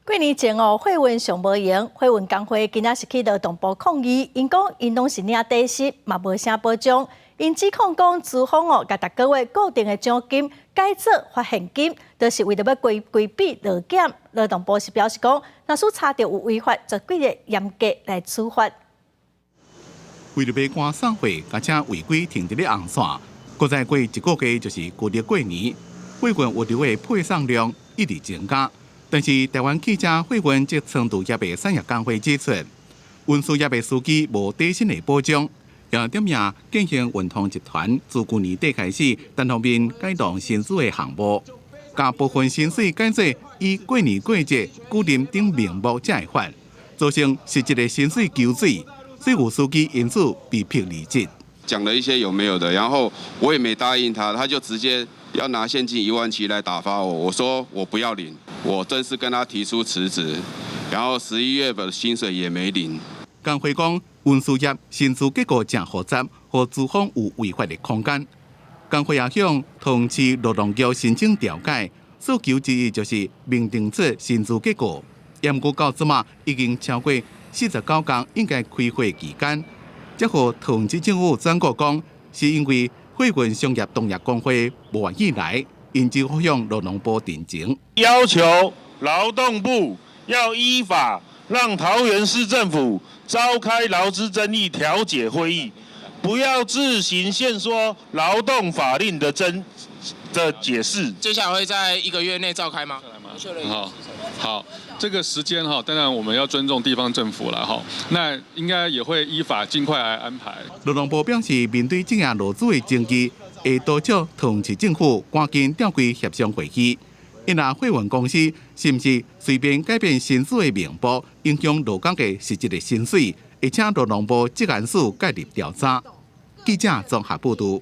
过年前货运上无用，货运工会今仔是去劳动部抗议，因讲因拢是领底薪，嘛无啥保障。因指控讲资方甲逐个月固定的奖金改做发现金，就是为了要规避劳检。劳动部是表示讲，若是查到有违法，就规定严格来处罚。为了要赶送货，而且违规停伫咧红线，搁再过一个月就是过日过年，货运物流的配送量一直增加。但是台湾汽车货运及长途业的产业工会指出，运输业的司机无底薪的保障，也点名建行运通集团自去年底开始单方面改动薪水的项目，甲部分薪水改做以过年过节固定等名目才会发，造成实际的薪水纠水，所以有司机因此被迫离职。讲了一些有没有的，然后我也没答应他，他就直接要拿现金17000来打发我。我说我不要领，我正式跟他提出辞职，然后11月的薪水也没领。工会讲，运输业薪资结构真复杂，和资方有违法的空间。工会也向通知劳动局申请调解，诉求之一就是明定出薪资结构。严格到即马已经超过49天应该开会期间。才和通知政府转告讲，是因为货运商业同业工会无愿意来，因就向劳动部陈情，要求劳动部要依法让桃园市政府召开劳资争议调解会议，不要自行限缩劳动法令的解释。接下来会在1个月内召开吗？好，这个时间当然我们要尊重地方政府了那应该也会依法尽快来安排。劳动部表示，面对这样劳资的争议，会督促通知政府赶紧召开协商会议。因若货运公司是不是随便改变薪水的名目，影响劳工的实际的薪水，会请劳动部职安署介入调查。记者综合报道。